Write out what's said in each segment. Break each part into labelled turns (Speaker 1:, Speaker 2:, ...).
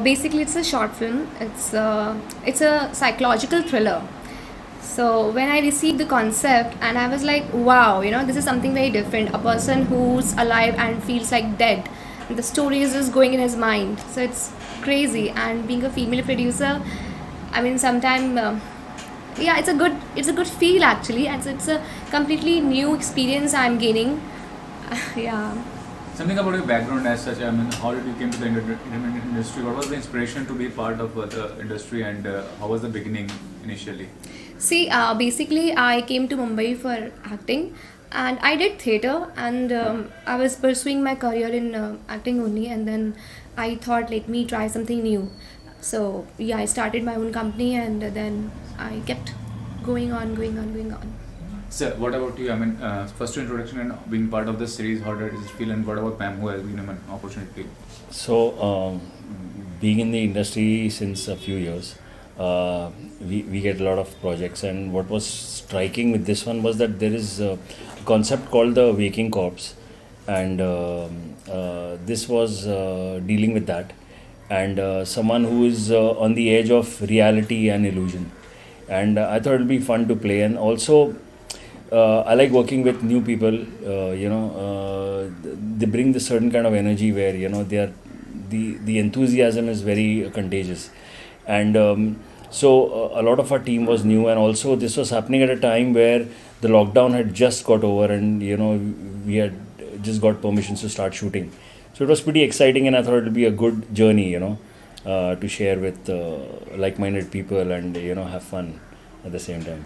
Speaker 1: Basically, it's a short film. It's a psychological thriller. So when I received the concept, and I was like, wow, this is something very different. A person who's alive and feels like dead. And the story is just going in his mind. So it's crazy. And being a female producer, I mean, sometimes, yeah, it's a good feel actually, and it's a completely new experience I'm gaining. Yeah.
Speaker 2: Something about your background as such. I mean, how did you came to the entertainment industry? What was the inspiration to be part of the industry, and how was the beginning initially?
Speaker 1: See, basically, I came to Mumbai for acting, and I did theater, and I was pursuing my career in acting only, and then I thought, let me try something new. So yeah, I started my own company, and then I kept going on, going on, going on.
Speaker 2: So, what about you? I mean, first introduction and being part of the series, how did it feel, and what about Pam, who has been an opportunity?
Speaker 3: So, being in the industry since a few years, we get a lot of projects, and what was striking with this one was that there is a concept called the waking corpse, and this was dealing with that, and someone who is on the edge of reality and illusion, and I thought it'll be fun to play, and also I like working with new people. They bring this certain kind of energy where they are the enthusiasm is very contagious, and so a lot of our team was new, and also this was happening at a time where the lockdown had just got over, and we had just got permissions to start shooting. So it was pretty exciting, and I thought it would be a good journey, to share with like-minded people and have fun at the same time.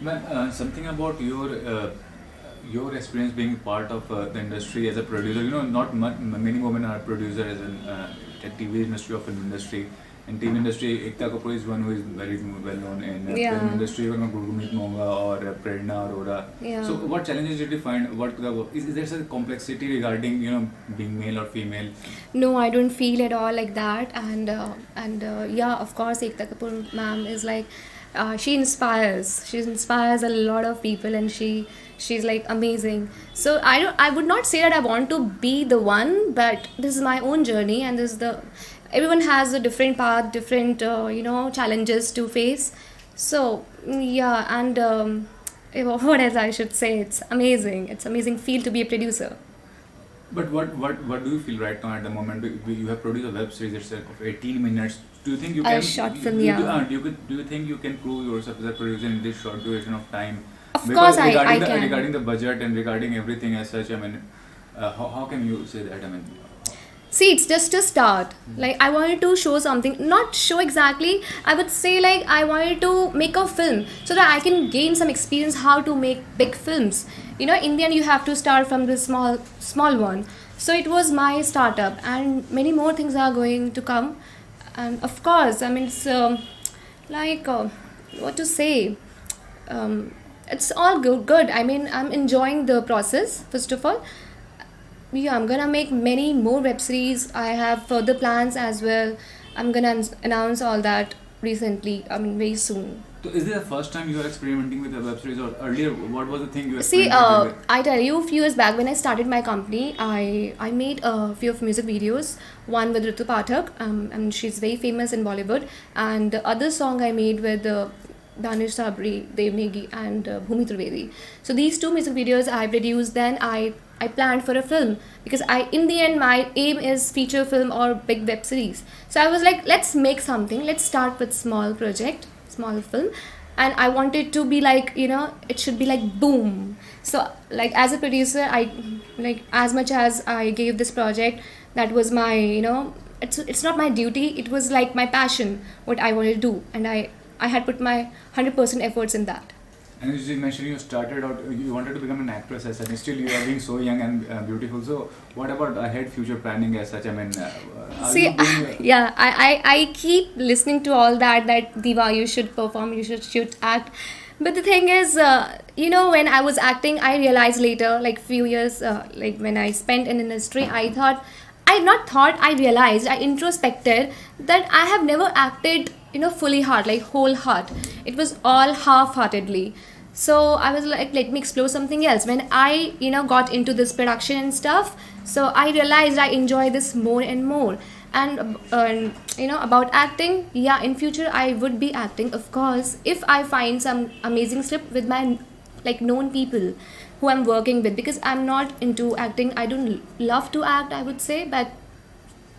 Speaker 2: Man, something about your experience being part of the industry as a producer. Not many women are producers in the TV industry or film industry. In TV industry, Ekta Kapoor is one who is very well known. In
Speaker 1: Yeah.
Speaker 2: film industry, one of Gurmeet Monga or Prerna Arora.
Speaker 1: Yeah.
Speaker 2: So, what challenges did you find? Is there some complexity regarding being male or female?
Speaker 1: No, I don't feel at all like that, and yeah, of course, Ekta Kapoor ma'am is like, she inspires. She inspires a lot of people, and she's like amazing. So I would not say that I want to be the one, but this is my own journey, and this is the everyone has a different path, different challenges to face. So yeah, and what else I should say? It's amazing. It's amazing feel to be a producer.
Speaker 2: But what do you feel right now at the moment? You have produced a web series itself of 18 minutes. Do you think you
Speaker 1: A
Speaker 2: can?
Speaker 1: short film,
Speaker 2: you,
Speaker 1: yeah.
Speaker 2: do you think you can prove yourself as a producer in this short duration of time?
Speaker 1: Of
Speaker 2: Because
Speaker 1: course, I
Speaker 2: regarding
Speaker 1: can.
Speaker 2: regarding the budget and regarding everything as such, I mean, how can you say that? I mean,
Speaker 1: See, it's just a start. Like, I wanted to show something, not show exactly. I would say, like, I wanted to make a film so that I can gain some experience how to make big films. In the end, you have to start from the small one. So it was my startup, and many more things are going to come. And of course, I mean, it's like what to say. It's all good. I mean, I'm enjoying the process. First of all, yeah, I'm gonna make many more web series. I have further plans as well. I'm gonna announce all that recently. I mean, very soon.
Speaker 2: so is this the first time you are experimenting with a web series, or earlier what was the thing you
Speaker 1: See,
Speaker 2: experimented with?
Speaker 1: I tell you, a few years back when I started my company, I made a few of music videos. One with Ritu Pathak, and she's very famous in Bollywood, and the other song I made with Danish Sabri, Dev Negi, and Bhumi Trivedi. So these two music videos I produced. Then I planned for a film, because in the end my aim is feature film or big web series. So I was like, let's make something. Let's start with small project, small film, and I wanted to be like, it should be like boom. So like, as a producer, I like, as much as I gave this project, that was my, it's not my duty. It was like my passion, what I wanted to do, and I had put my 100% efforts in that.
Speaker 2: And as you mentioned, you started out, you wanted to become an actress as such, and still you are being so young and beautiful. So, what about ahead future planning as such? I mean, are
Speaker 1: See,
Speaker 2: you doing?
Speaker 1: yeah, I keep listening to all that Diva, you should perform, you should act. But the thing is, when I was acting, I realized later, like few years, like when I spent in industry, I realized, I introspected that I have never acted, fully heart, like whole heart. It was all half-heartedly. So I was like, let me explore something else. When I got into this production and stuff, so I realized I enjoy this more and more. And about acting, yeah, in future I would be acting, of course, if I find some amazing script with my like known people who I'm working with, because I'm not into acting. I don't love to act, I would say, but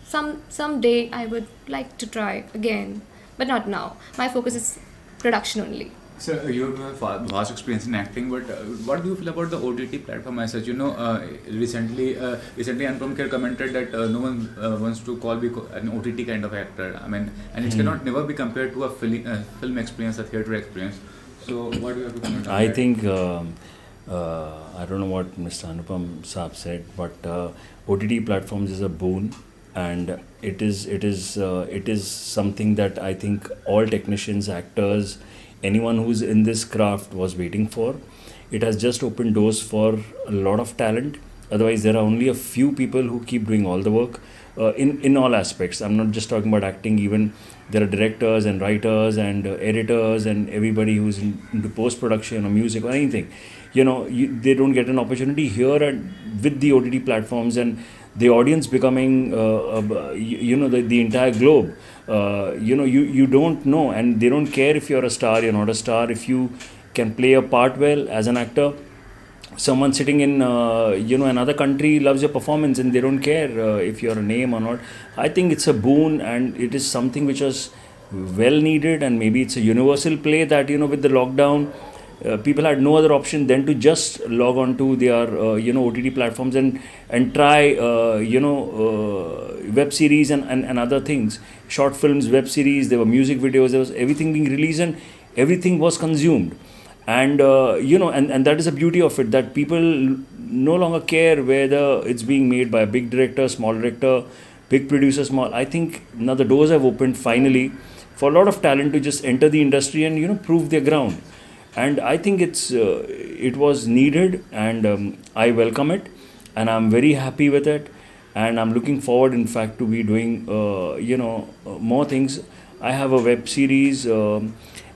Speaker 1: someday I would like to try again, but not now. My focus is production only.
Speaker 2: So you have a vast experience in acting, but what do you feel about the OTT platform as such? Recently Anupam Kher commented that no one wants to call an OTT kind of actor. I mean, and it cannot never be compared to a film experience, a theatre experience. So what do you have to comment on
Speaker 3: I
Speaker 2: that?
Speaker 3: think I don't know what Mr. Anupam Saab said, but OTT platforms is a boon, and it is something that I think all technicians, actors, anyone who's in this craft was waiting for. It has just opened doors for a lot of talent. Otherwise, there are only a few people who keep doing all the work in all aspects. I'm not just talking about acting. Even there are directors and writers and editors and everybody who's into post production or music or anything. They don't get an opportunity here and with the OTT platforms and the audience becoming the entire globe. You don't know, and they don't care if you're a star, you're not a star. If you can play a part well as an actor, someone sitting in another country loves your performance, and they don't care if you're a name or not. I think it's a boon, and it is something which was well needed, and maybe it's a universal play that with the lockdown, people had no other option than to just log on to their OTT platforms and try web series and other things, short films, web series. There were music videos, there was everything being released, and everything was consumed. And and that is the beauty of it, that people no longer care whether it's being made by a big director, small director, big producer, small. I think now the doors have opened finally for a lot of talent to just enter the industry and prove their ground. And I think it was needed, and I welcome it, and I'm very happy with it, and I'm looking forward, in fact, to be doing more things. I have a web series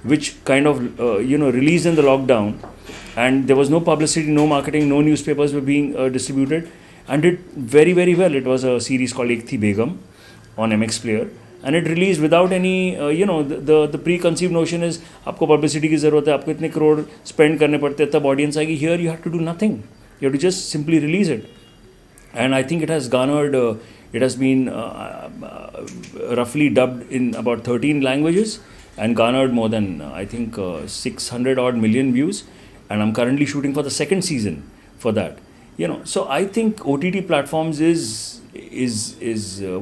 Speaker 3: which kind of released in the lockdown, and there was no publicity, no marketing, no newspapers were being distributed, and did very, very well. It was a series called Ek Thi Begum on MX Player, and it released without any the preconceived notion is आपको publicity की ज़रूरत है, आपको इतने crore spend करने पड़ते हैं तब audience आएगी. Here you have to do nothing, you have to just simply release it. And I think it has garnered it has been roughly dubbed in about 13 languages and garnered more than I think 600 odd million views, and I'm currently shooting for the second season for that. So I think OTT platforms is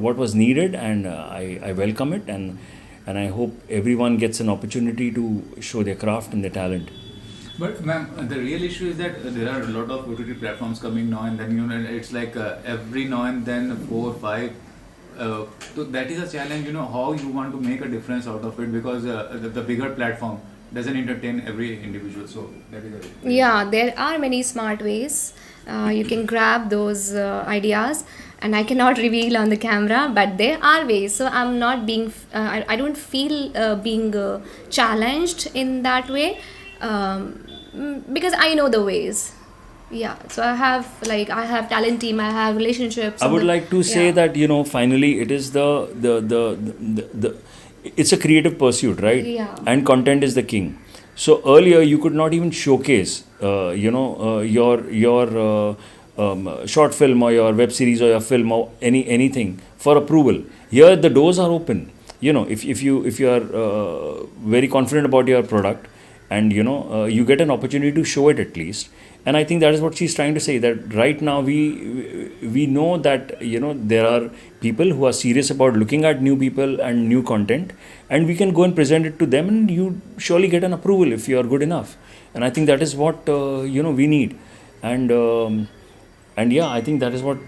Speaker 3: what was needed, and I welcome it, and I hope everyone gets an opportunity to show their craft and their talent.
Speaker 2: But ma'am, the real issue is that there are a lot of OTT platforms coming now and then. It's like every now and then 4 or 5. So that is a challenge. How you want to make a difference out of it, because the bigger platform doesn't entertain every individual. So that is
Speaker 1: Yeah, there are many smart ways. You can grab those ideas, and I cannot reveal on the camera, but there are ways. So I'm not being, I don't feel being challenged in that way, because I know the ways. Yeah, so I have talent team, I have relationships.
Speaker 3: I would like to say that finally it is the it's a creative pursuit, right?
Speaker 1: Yeah.
Speaker 3: And content is the king. So earlier you could not even showcase your short film or your web series or your film or anything for approval. Here the doors are open. If you are very confident about your product, and you get an opportunity to show it at least. And I think that is what she's trying to say, that right now we know that there are people who are serious about looking at new people and new content, and we can go and present it to them, and you surely get an approval if you are good enough. And I think that is what we need. And yeah, I think that is what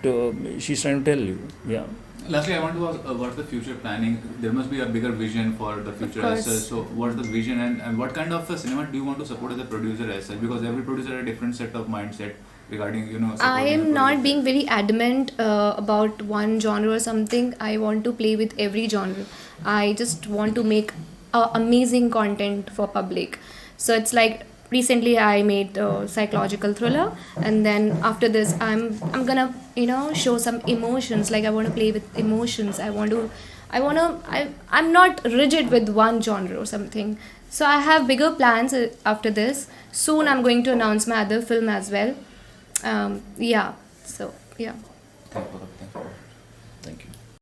Speaker 3: she's trying to tell you. Yeah.
Speaker 2: Lastly, I want to ask, what's the future planning? There must be a bigger vision for the future as such. So what's the vision, and what kind of a cinema do you want to support as a producer as such? Because every producer has a different set of mindset regarding,
Speaker 1: I am not being very adamant about one genre or something. I want to play with every genre. I just want to make amazing content for public. So it's like recently I made a psychological thriller, and then after this I'm gonna show some emotions. Like I want to play with emotions. I'm not rigid with one genre or something. So I have bigger plans after this. Soon I'm going to announce my other film as well. Yeah. So yeah.
Speaker 2: Thank you.
Speaker 3: Thank you.